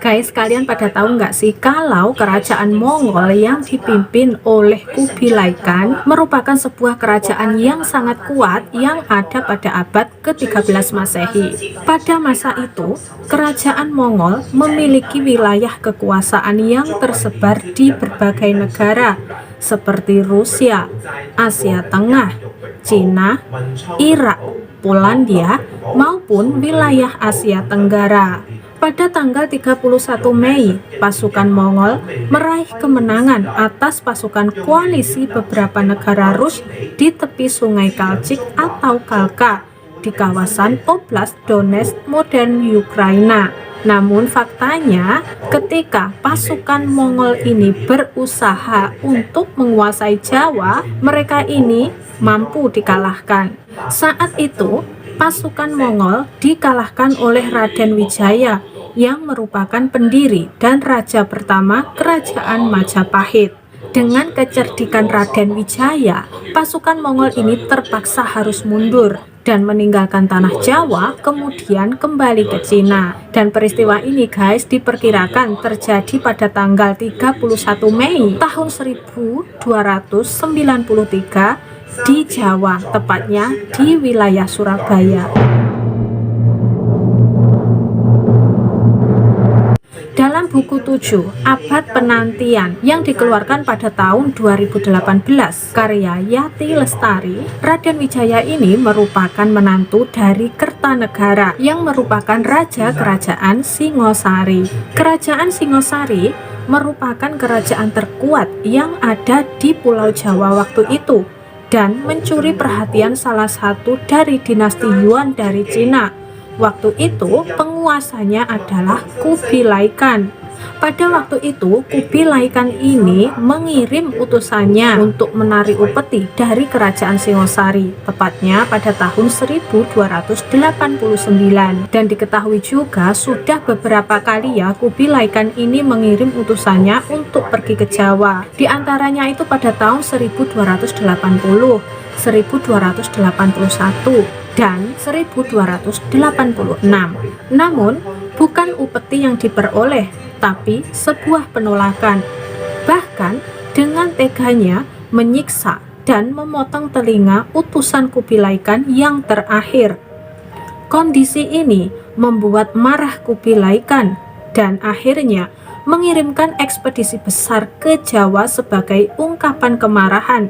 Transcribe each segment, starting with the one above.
Guys, kalian pada tahu nggak sih kalau kerajaan Mongol yang dipimpin oleh Kubilai Khan merupakan sebuah kerajaan yang sangat kuat yang ada pada abad ke-13 Masehi. Pada masa itu, kerajaan Mongol memiliki wilayah kekuasaan yang tersebar di berbagai negara seperti Rusia, Asia Tengah, Cina, Irak, Polandia, maupun wilayah Asia Tenggara. Pada tanggal 31 Mei, pasukan Mongol meraih kemenangan atas pasukan koalisi beberapa negara Rus di tepi sungai Kalchik atau Kalka di kawasan Oblast Donetsk modern Ukraina. Namun faktanya, ketika pasukan Mongol ini berusaha untuk menguasai Jawa, mereka ini mampu dikalahkan. Saat itu, pasukan Mongol dikalahkan oleh Raden Wijaya yang merupakan pendiri dan raja pertama kerajaan Majapahit. Dengan kecerdikan Raden Wijaya, pasukan Mongol ini terpaksa harus mundur dan meninggalkan tanah Jawa, kemudian kembali ke Cina. Dan peristiwa ini guys diperkirakan terjadi pada tanggal 31 Mei tahun 1293 di Jawa, tepatnya di wilayah Surabaya. Dalam buku 7 Abad Penantian yang dikeluarkan pada tahun 2018 karya Yati Lestari, Raden Wijaya ini merupakan menantu dari Kertanegara yang merupakan raja kerajaan Singosari. Kerajaan Singosari merupakan kerajaan terkuat yang ada di Pulau Jawa waktu itu dan mencuri perhatian salah satu dari dinasti Yuan dari Cina. Waktu itu penguasanya adalah Kubilai Khan. Pada waktu itu Kubilai Khan ini mengirim utusannya untuk menarik upeti dari kerajaan Singosari, tepatnya pada tahun 1289. Dan diketahui juga sudah beberapa kali ya Kubilai Khan ini mengirim utusannya untuk pergi ke Jawa. Di antaranya itu pada tahun 1280, 1281, dan 1286. Namun bukan upeti yang diperoleh, tapi sebuah penolakan. Bahkan dengan teganya menyiksa dan memotong telinga utusan Kubilai Khan yang terakhir. Kondisi ini membuat marah Kubilai Khan dan akhirnya mengirimkan ekspedisi besar ke Jawa sebagai ungkapan kemarahan.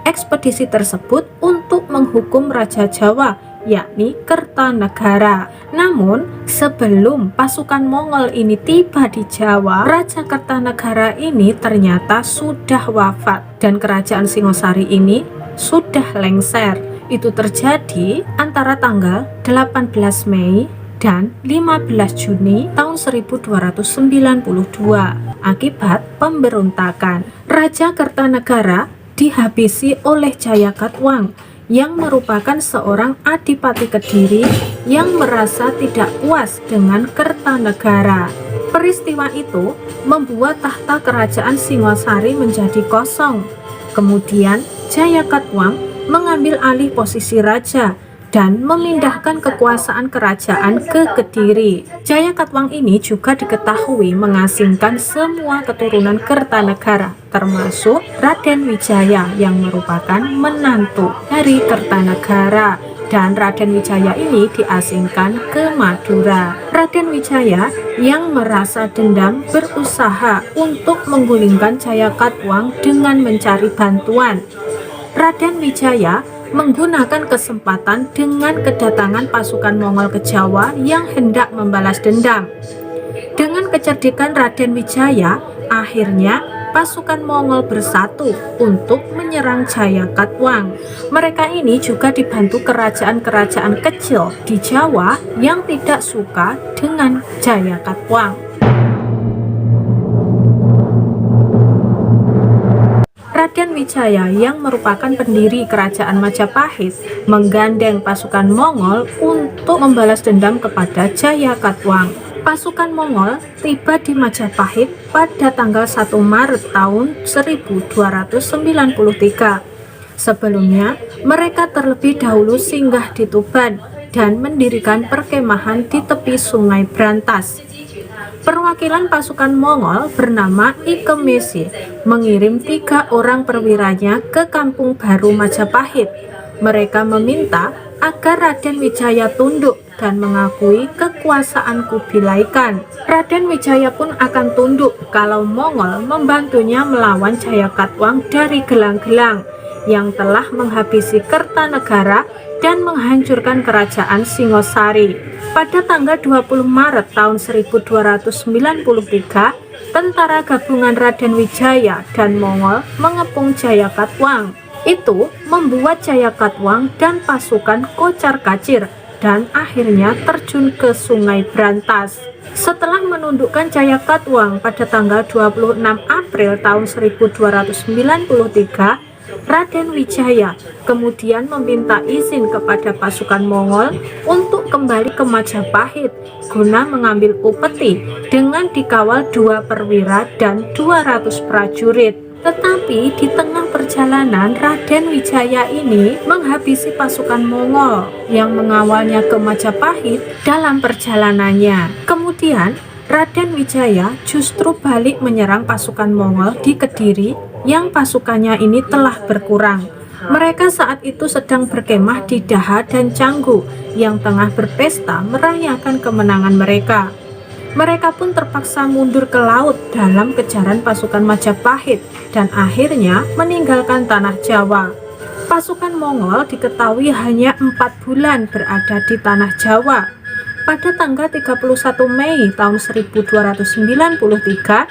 Ekspedisi tersebut untuk menghukum Raja Jawa, yakni Kertanegara. Namun, sebelum pasukan Mongol ini tiba di Jawa, Raja Kertanegara ini ternyata sudah wafat dan kerajaan Singosari ini sudah lengser. Itu terjadi antara tanggal 18 Mei dan 15 Juni tahun 1292 akibat pemberontakan. Raja Kertanegara dihabisi oleh Jayakatwang yang merupakan seorang adipati Kediri yang merasa tidak puas dengan Kertanegara. Peristiwa itu membuat tahta kerajaan Singosari menjadi kosong. Kemudian Jayakatwang mengambil alih posisi raja dan memindahkan kekuasaan kerajaan ke Kediri. Jayakatwang ini juga diketahui mengasingkan semua keturunan Kertanegara, termasuk Raden Wijaya yang merupakan menantu dari Kertanegara. Dan Raden Wijaya ini diasingkan ke Madura. Raden Wijaya yang merasa dendam berusaha untuk menggulingkan Jayakatwang dengan mencari bantuan. Raden Wijaya menggunakan kesempatan dengan kedatangan pasukan Mongol ke Jawa yang hendak membalas dendam. Dengan kecerdikan Raden Wijaya, akhirnya pasukan Mongol bersatu untuk menyerang Jayakatwang. Mereka ini juga dibantu kerajaan-kerajaan kecil di Jawa yang tidak suka dengan Jayakatwang. Raden Wijaya yang merupakan pendiri kerajaan Majapahit menggandeng pasukan Mongol untuk membalas dendam kepada Jayakatwang. Pasukan Mongol tiba di Majapahit pada tanggal 1 Maret tahun 1293. Sebelumnya, mereka terlebih dahulu singgah di Tuban dan mendirikan perkemahan di tepi Sungai Brantas. Perwakilan pasukan Mongol bernama Ikemese mengirim 3 orang perwiranya ke Kampung Baru Majapahit. Mereka meminta agar Raden Wijaya tunduk dan mengakui kekuasaan Kubilai Khan. Raden Wijaya pun akan tunduk kalau Mongol membantunya melawan Jayakatwang dari gelang-gelang yang telah menghabisi Kertanegara dan menghancurkan kerajaan Singosari. Pada tanggal 20 Maret tahun 1293, tentara gabungan Raden Wijaya dan Mongol mengepung Jayakatwang. Itu membuat Jayakatwang dan pasukan kocar-kacir dan akhirnya terjun ke Sungai Brantas. Setelah menundukkan Jayakatwang pada tanggal 26 April tahun 1293, Raden Wijaya kemudian meminta izin kepada pasukan Mongol untuk kembali ke Majapahit guna mengambil upeti dengan dikawal 2 perwira dan 200 prajurit. Tetapi di tengah perjalanan, Raden Wijaya ini menghabisi pasukan Mongol yang mengawalnya ke Majapahit dalam perjalanannya. Kemudian Raden Wijaya justru balik menyerang pasukan Mongol di Kediri yang pasukannya ini telah berkurang. Mereka saat itu sedang berkemah di Daha dan Canggu yang tengah berpesta merayakan kemenangan mereka. Mereka pun terpaksa mundur ke laut dalam kejaran pasukan Majapahit dan akhirnya meninggalkan tanah Jawa. Pasukan Mongol diketahui hanya 4 bulan berada di tanah Jawa. Pada tanggal 31 Mei tahun 1293,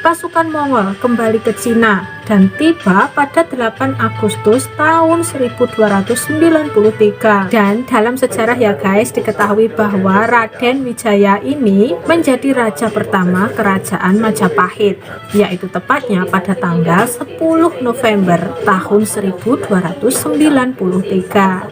pasukan Mongol kembali ke Cina dan tiba pada 8 Agustus tahun 1293. Dan dalam sejarah ya guys, diketahui bahwa Raden Wijaya ini menjadi raja pertama kerajaan Majapahit, yaitu tepatnya pada tanggal 10 November tahun 1293.